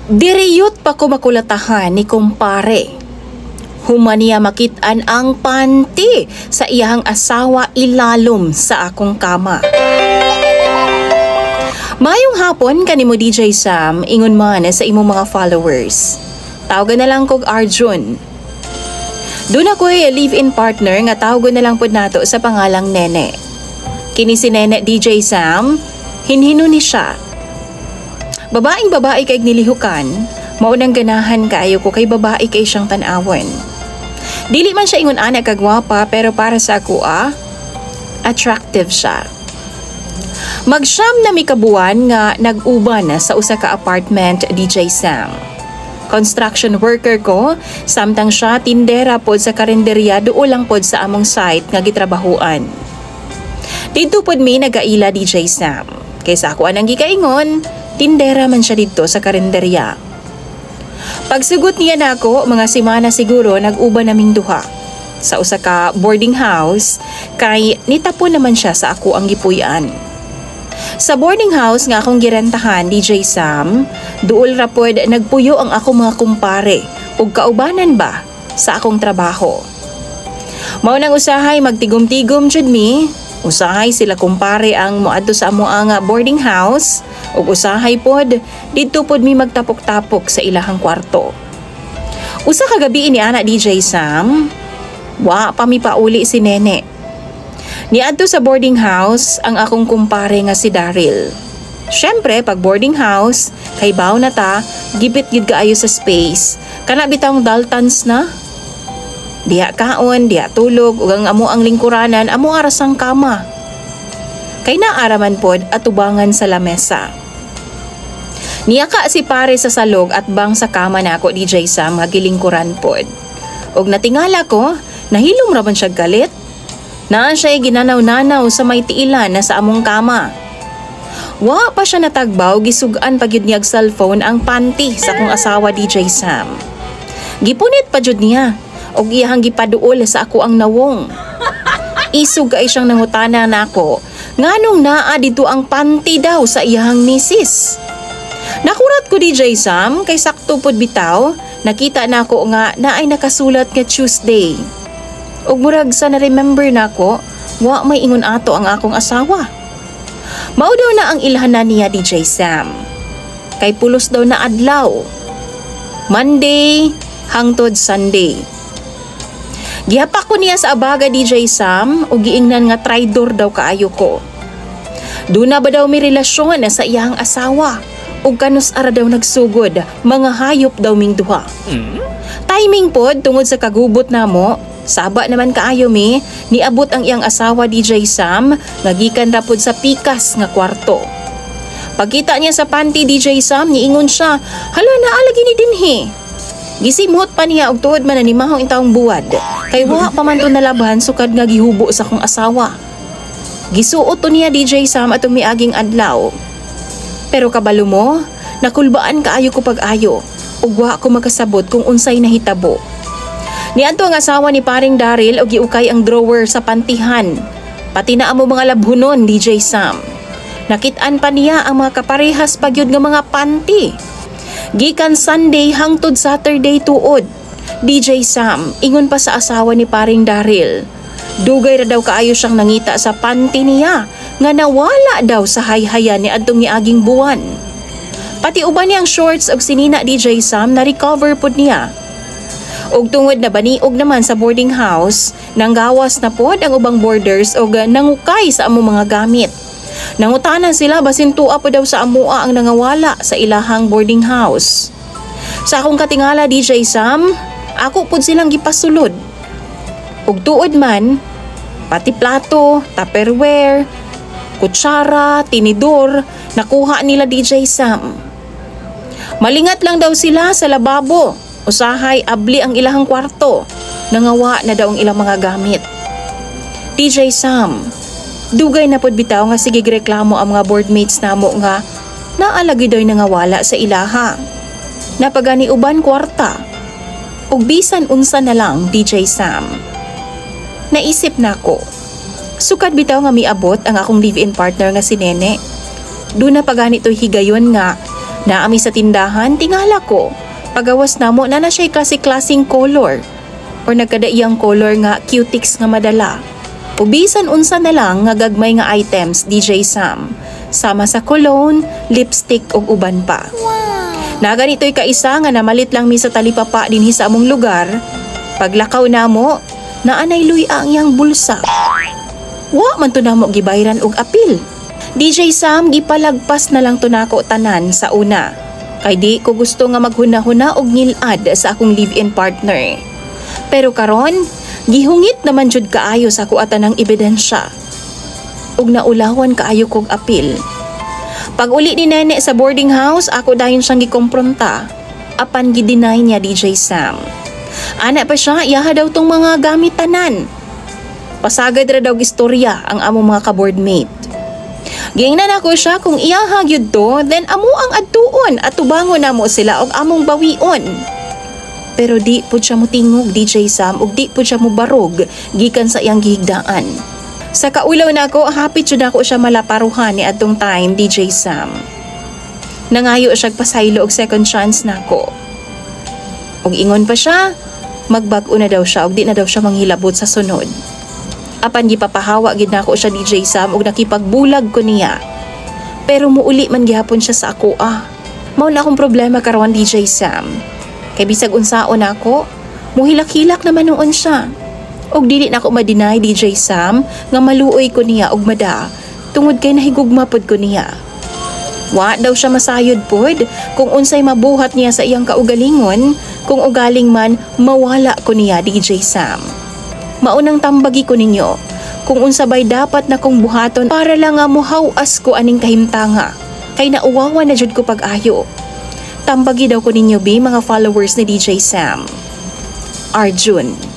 Diriyot pa ko makulatahan ni kumpare. Humaniya makitaan ang panty sa iyahang asawa ilalom sa akong kama. Mayong hapon kanimo DJ Sam, ingon man sa imong mga followers. Tawagan na lang kog Arjun. Doon ako'y live-in partner nga tawagan na lang pod nato sa pangalang Nene. Kini si Nene DJ Sam, hinhino ni siya. Babaeng babae kay nilihukan, maunang ganahan kaayo ko kay babae kay siyang tanawon. Dili man siya ingon ana kagwapa pero para sa ako attractive siya. Magsyam na mikabuan nga nag-uban sa usa ka apartment DJ Sam. Construction worker ko, samtang siya tindera pod sa karinderya duol lang pod sa among site nga gitrabahuan. Dito pod mi nagaila DJ Sam. Kaysa ako anang gikaingon, tindera man siya dito sa karinderya. Pagsugot niya nako, mga semana siguro nag-uban naming duha. Sa usa ka boarding house, kay nitapon naman siya sa ako ang gipuy-an. Sa boarding house nga akong girentahan, DJ Sam, duol ra pod nagpuyo ang ako mga kumpare ug kaubanan ba sa akong trabaho. Mao nang usahay magtigom-tigom jud mi, usahay sila kumpare ang moadto sa amo nga boarding house ug usahay pod didto pod mi magtapok-tapok sa ilahang kwarto. Usa ka gabi ni ana DJ Sam, wa pa mi pauli si Nene. Niadto sa boarding house ang akong kumpare nga si Daryl. Syempre, pag boarding house, kay baw na ta, gipit gid kaayo sa space. Kana bitawng daltons na. Diha kaon, diha tulog, ug ang amo ang lingkuranan, amo arasang kama. Kay naaraman pod atubangan sa lamesa. Niyaka si pare sa salog at bang sa kama nako DJ Sam nga gilingkuran pod. Og natingala ko, nahilom ra man siya galit. Naan siya'y ginanaw-nanaw sa may tiilan na sa among kama. Wa pa siya natagbaw, gisugan pa gyud niyag cellphone ang panty sa akong asawa DJ Sam. Gipunit pa jud niya, og iyahang gipaduol sa ako ang nawong. Isug ay siyang nangutana nako, nganong naa dito ang panty daw sa iyahang misis. Nakurat ko DJ Sam, kay sakto pod bitaw, nakita nako nga naay nakasulat nga Tuesday. Og murag sa na-remember nako, wa may ingon ato ang akong asawa. Mao daw na ang ilhanan niya DJ Sam. Kay pulos daw na adlaw. Monday hangtod Sunday. Gihapak ko niya sa abaga DJ Sam ug giingnan nga traidor daw kaayo ko. Duna ba daw may relasyon sa iyang asawa ug kanus ara daw nagsugod, mga hayop daw ming duha. Timing pod tungod sa kagubot namo. Saba naman kaayo mi, niabot ang iyang asawa DJ Sam, nagikan rapod sa pikas nga kwarto. Pagkita niya sa panty DJ Sam, niingon siya, hala naalagi ni dinhi. Gisimhot pa niya og tuod man nanimahong intawong buwad, kay wa pa man to nalaban sukad nga gihubo sa kong asawa. Gisuot to niya DJ Sam atong miaging adlaw. Pero kabalo mo, nakulbaan kaayo ko pag-ayo, ug wa ko makasabot kung unsay nahitabo. Niadto ang asawa ni paring Daryl og giukay ang drawer sa pantihan. Pati na amo mga labhunon DJ Sam. Nakit-an pa niya ang mga kaparehas pagyud nga mga panty. Gikan Sunday hangtod Saturday tuod. DJ Sam ingon pa sa asawa ni paring Daryl. Dugay ra daw kaayo siyang nangita sa panty niya nga nawala daw sa hayhayan ni adtong miaging buwan. Pati uban niyang shorts og sinina DJ Sam na recover pod niya. Og tungod na baniog naman sa boarding house, nanggawas na pod ang ubang boarders og nangukay sa amo mga gamit. Nangutanan sila basin tua po daw sa amua ang nangawala sa ilahang boarding house. Sa akong katingala DJ Sam, ako pod silang gipasulod. Og tuod man, pati plato, tupperware, kutsara, tinidor, nakuha nila DJ Sam. Malingat lang daw sila sa lababo. Usahay abli ang ilahang kwarto. Nangawa na daw ang ilang mga gamit. DJ Sam, dugay na pod bitaw nga sige reklamo ang mga boardmates namo nga naalagi daw nangawala sa ilaha. Napagani uban kwarta. Ug bisan unsa na lang DJ Sam. Naisip nako. Sukad bitaw nga miabot ang akong live-in partner nga si Nene. Doon na pagani to'y higayon nga Naami sa tindahan, tingala ko. Pagawas namo na na siya'y klase-klaseng color or nagkadaiyang color nga cutics nga madala. Ubisan unsa na lang nga gagmay nga items DJ Sam. Sama sa cologne, lipstick ug uban pa. Na ganito'y kaisa nga namalit lang mi sa talipapa dinhi sa among lugar. Paglakaw namo, naanay luya ang iyang bulsa. Wa man to namo gibayran og apil. DJ Sam, gipalagpas na lang to nako tanan sa una. Kay di ko gusto nga maghuna-huna og ngilad sa akong live-in partner. Pero karon, gihungit naman jud kaayo sa kuatan ng ebidensya. Ug naulawan kaayo kog apil. Pag uli ni Nene sa boarding house, ako dayon siyang gikompronta. Apan gideny niya DJ Sam. Ana pa siya, iyaha daw tong mga gamit tanan. Pasagad ra daw istorya ang among mga ka-boardmate. Giingnan ako siya kung iyaha gyud to, then amo ang adtuon at tubangon namo sila og among bawion. Pero di pud siya motingog DJ Sam ug di pud siya mobarog gikan sa iyang gihigdaan. Sa kaulaw nako, hapit jud ako siya malaparuhan ni adtong time DJ Sam. Nangayo siya pasaylo og second chance nako. Og ingon pa siya, magbag-o na daw siya og di na daw siya manghilabot sa sunod. Apan gipapahawa gid nako siya DJ Sam ug nakipagbulag ko niya. Pero muuli man gihapon siya sa ako Mao na akong problema karon DJ Sam. Kay bisag unsaon ako, muhilak-hilak naman noon siya. Og dili na ako ma-deny DJ Sam nga maluoy ko niya og mada tungod kay nahigugma pod ko niya. Wa daw siya masayod pod kung unsay mabuhat niya sa iyang kaugalingon, kung ugaling man mawala ko niya DJ Sam. Maunang tambagi ko ninyo kung unsabay dapat na kong buhaton para lang nga muhawas ko aning kahimtanga kay nauwawa na jud ko pag-ayo. Tambagi daw ko ninyo mga followers ni DJ Sam. Arjun.